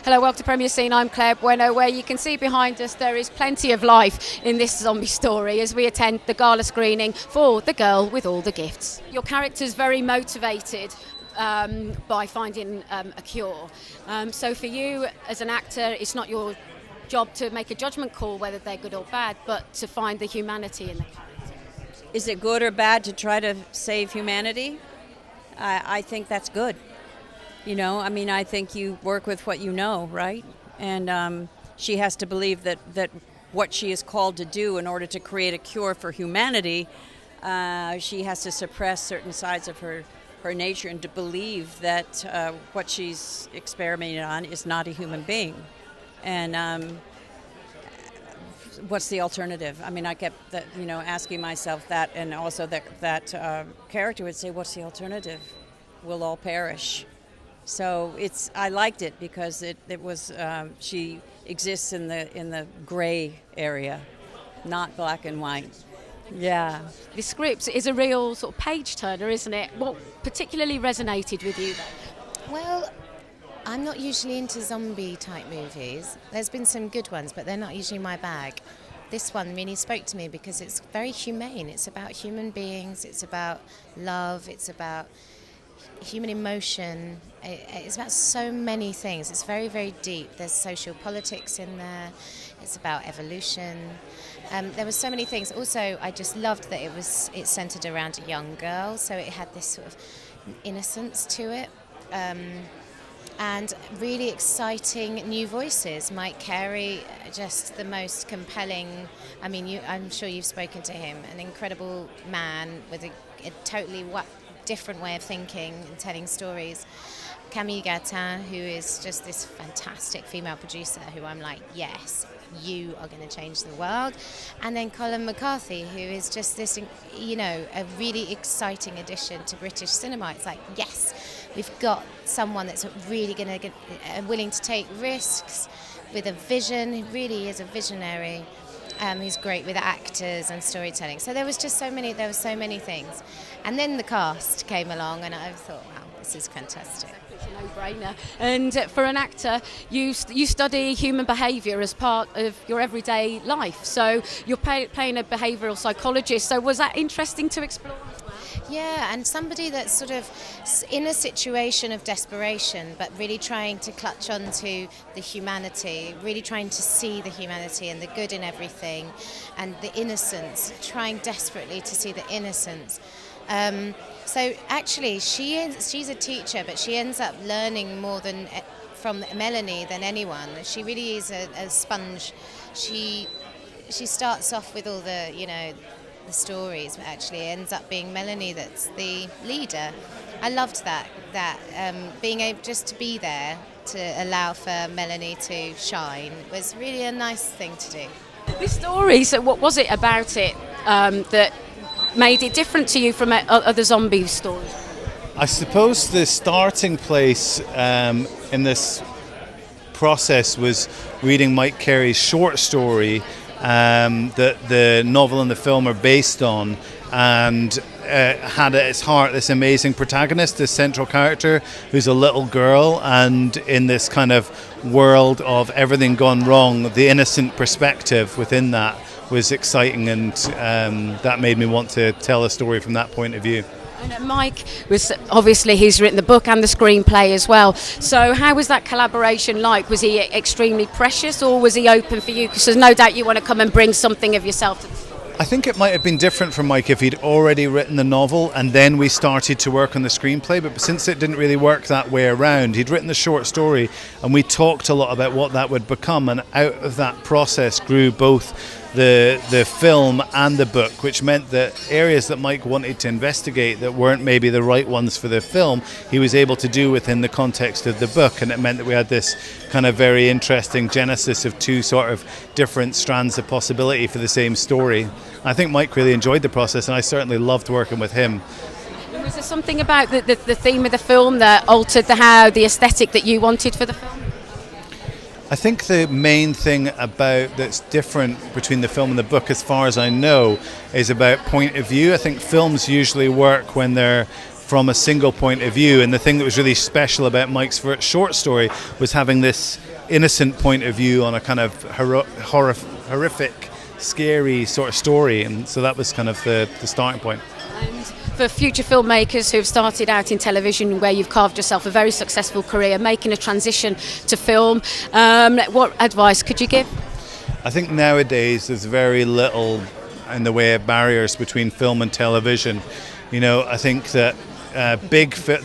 Hello, welcome to Premier Scene. I'm Claire Bueno, where you can see behind us there is plenty of life in this zombie story as we attend the Gala Screening for The Girl with All the Gifts. Your character's very motivated by finding a cure. So for you as an actor, it's not your job to make a judgment call whether they're good or bad, but to find the humanity in the character. Is it good or bad to try to save humanity? I think that's good. I think you work with what you know, right? And she has to believe that what she is called to do in order to create a cure for humanity, she has to suppress certain sides of her nature and to believe that what she's experimenting on is not a human being. And what's the alternative? I kept asking myself that, and also that character would say, what's the alternative? We'll all perish. So I liked it because it was she exists in the gray area, not black and white. Yeah. The script is a real sort of page turner, isn't it? What particularly resonated with you then? Well, I'm not usually into zombie type movies. There's been some good ones, but they're not usually my bag. This one really spoke to me because it's very humane. It's about human beings, it's about love, it's about human emotion. It's about so many things. It's very, very deep. There's social politics in there. It's about evolution. There were so many things. Also, I just loved that it's centered around a young girl, so it had this sort of innocence to it. And really exciting new voices. Mike Carey, just the most compelling. I'm sure you've spoken to him. An incredible man with a totally different way of thinking and telling stories. Camille Gatin, who is just this fantastic female producer who I'm like, yes, you are going to change the world. And then Colm McCarthy, who is just this, a really exciting addition to British cinema. It's like, yes, we've got someone that's really going to get willing to take risks with a vision. He really is a visionary. He's great with actors and storytelling. So there were so many things. And then the cast came along and I thought, wow, this is fantastic. It's a no-brainer. And for an actor, you study human behaviour as part of your everyday life. So you're playing a behavioural psychologist. So was that interesting to explore? Yeah, and somebody that's sort of in a situation of desperation, but really trying to clutch onto the humanity, really trying to see the humanity and the good in everything, and the innocence, trying desperately to see the innocence. So actually, she's a teacher, but she ends up learning more from Melanie than anyone. She really is a sponge. She starts off with all the stories, but actually ends up being Melanie that's the leader. I loved that being able just to be there to allow for Melanie to shine was really a nice thing to do. This story, so what was it about it that made it different to you from other zombie stories? I suppose the starting place in this process was reading Mike Carey's short story that the novel and the film are based on, and had at its heart this amazing protagonist, this central character who's a little girl, and in this kind of world of everything gone wrong, the innocent perspective within that was exciting, and that made me want to tell a story from that point of view. And Mike was obviously, he's written the book and the screenplay as well. So how was that collaboration like? Was he extremely precious, or was he open for you? Because there's no doubt you want to come and bring something of yourself to the story. I think it might have been different for Mike if he'd already written the novel and then we started to work on the screenplay, but since it didn't really work that way around, he'd written the short story and we talked a lot about what that would become, and out of that process grew both the film and the book, which meant that areas that Mike wanted to investigate that weren't maybe the right ones for the film, he was able to do within the context of the book, and it meant that we had this kind of very interesting genesis of two sort of different strands of possibility for the same story. I think Mike really enjoyed the process, and I certainly loved working with him. Was there something about the theme of the film that altered the aesthetic that you wanted for the film? I think the main thing that's different between the film and the book, as far as I know, is about point of view. I think films usually work when they're from a single point of view, and the thing that was really special about Mike's short story was having this innocent point of view on a kind of horrific, scary sort of story, and so that was kind of the starting point. And for future filmmakers who have started out in television, where you've carved yourself a very successful career, making a transition to film, what advice could you give? I think nowadays there's very little in the way of barriers between film and television. You know, I think that the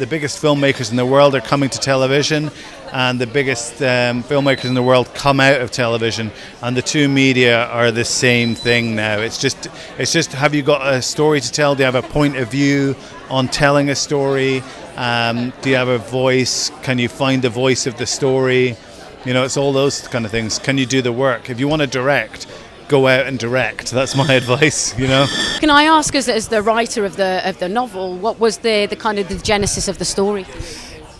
biggest filmmakers in the world are coming to television, and the biggest filmmakers in the world come out of television, and the two media are the same thing now. It's just have you got a story to tell? Do you have a point of view on telling a story? Do you have a voice? Can you find the voice of the story? You know, it's all those kind of things. Can you do the work? If you want to direct, go out and direct. That's my advice, you know. Can I ask, as the writer of the novel, what was the kind of the genesis of the story?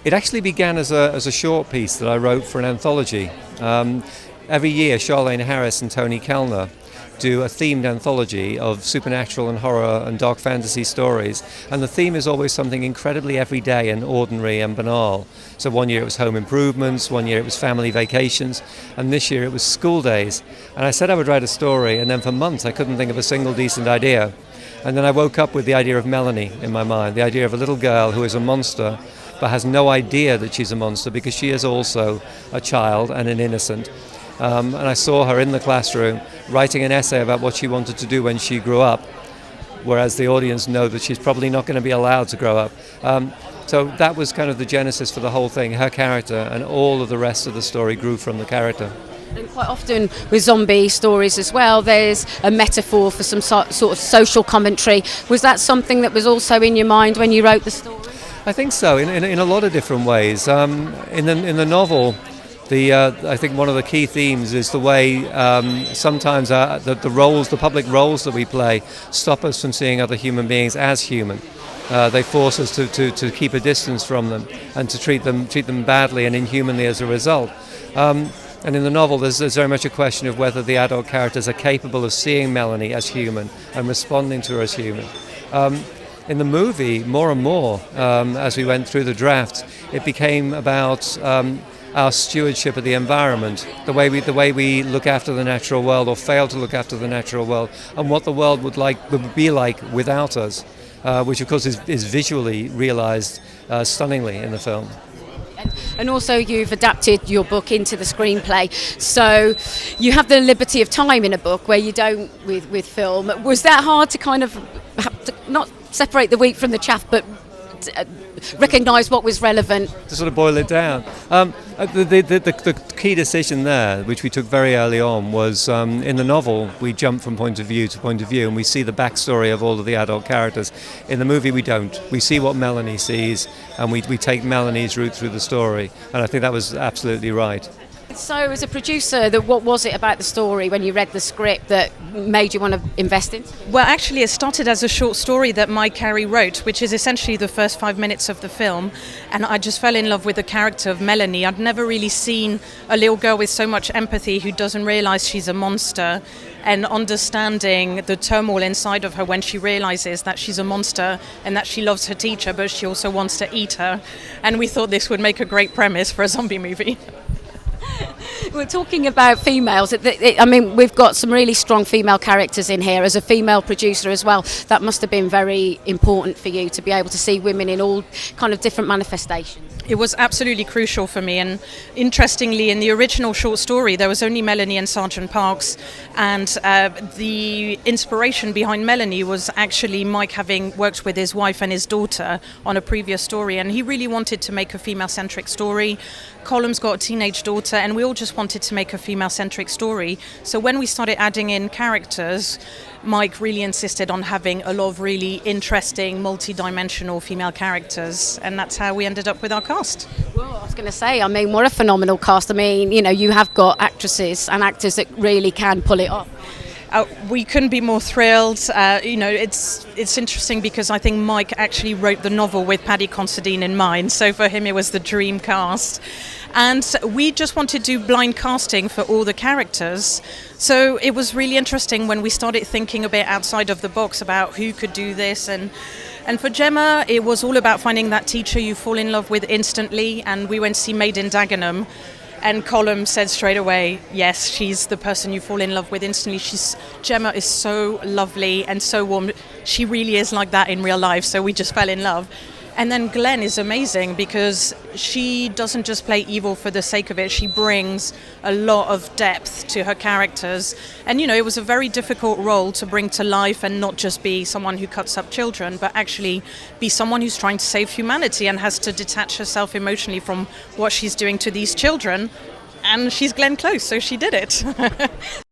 It actually began as a short piece that I wrote for an anthology. Every year, Charlene Harris and Tony Kellner do a themed anthology of supernatural and horror and dark fantasy stories, and the theme is always something incredibly everyday and ordinary and banal. So one year it was home improvements, one year it was family vacations, and this year it was school days. And I said I would write a story, and then for months I couldn't think of a single decent idea. And then I woke up with the idea of Melanie in my mind, the idea of a little girl who is a monster but has no idea that she's a monster because she is also a child and an innocent. And I saw her in the classroom writing an essay about what she wanted to do when she grew up, whereas the audience know that she's probably not going to be allowed to grow up. So that was kind of the genesis for the whole thing, her character, and all of the rest of the story grew from the character. And quite often with zombie stories as well, there's a metaphor for some sort of social commentary. Was that something that was also in your mind when you wrote the story? I think so, in a lot of different ways. In the novel, I think one of the key themes is the way sometimes the roles, the public roles that we play, stop us from seeing other human beings as human. They force us to keep a distance from them and to treat them badly and inhumanly as a result. And in the novel, there's very much a question of whether the adult characters are capable of seeing Melanie as human and responding to her as human. In the movie, more and more, as we went through the drafts, it became about our stewardship of the environment, the way we look after the natural world or fail to look after the natural world, and what the world would be like without us, which of course is visually realized stunningly in the film. And also you've adapted your book into the screenplay, so you have the liberty of time in a book where you don't with film. Was that hard to kind of have to not separate the wheat from the chaff, but recognise what was relevant? To sort of boil it down. The key decision there, which we took very early on, was in the novel we jump from point of view to point of view and we see the backstory of all of the adult characters. In the movie we don't. We see what Melanie sees and we take Melanie's route through the story, and I think that was absolutely right. So as a producer, what was it about the story when you read the script that made you want to invest in? Well, actually it started as a short story that M R Carey wrote, which is essentially the first 5 minutes of the film, and I just fell in love with the character of Melanie. I'd never really seen a little girl with so much empathy who doesn't realise she's a monster, and understanding the turmoil inside of her when she realises that she's a monster and that she loves her teacher but she also wants to eat her. And we thought this would make a great premise for a zombie movie. We're talking about females. I mean, we've got some really strong female characters in here. As a female producer as well, that must have been very important for you to be able to see women in all kind of different manifestations. It was absolutely crucial for me, and interestingly, in the original short story, there was only Melanie and Sergeant Parks, and the inspiration behind Melanie was actually Mike having worked with his wife and his daughter on a previous story, and he really wanted to make a female-centric story. Colm's got a teenage daughter, and we all just wanted to make a female-centric story. So when we started adding in characters, Mike really insisted on having a lot of really interesting, multi-dimensional female characters, and that's how we ended up with our cast. Well, I was going to say, I mean, what a phenomenal cast. I mean, you know, you have got actresses and actors that really can pull it off. We couldn't be more thrilled. It's interesting because I think Mike actually wrote the novel with Paddy Considine in mind, so for him it was the dream cast. And we just wanted to do blind casting for all the characters. So it was really interesting when we started thinking a bit outside of the box about who could do this. And for Gemma, it was all about finding that teacher you fall in love with instantly. And we went to see Made in Dagenham, And Colm said straight away, yes, she's the person you fall in love with instantly. Gemma is so lovely and so warm. She really is like that in real life, so we just fell in love. And then Glenn is amazing because she doesn't just play evil for the sake of it. She brings a lot of depth to her characters. And, it was a very difficult role to bring to life and not just be someone who cuts up children, but actually be someone who's trying to save humanity and has to detach herself emotionally from what she's doing to these children. And she's Glenn Close, so she did it.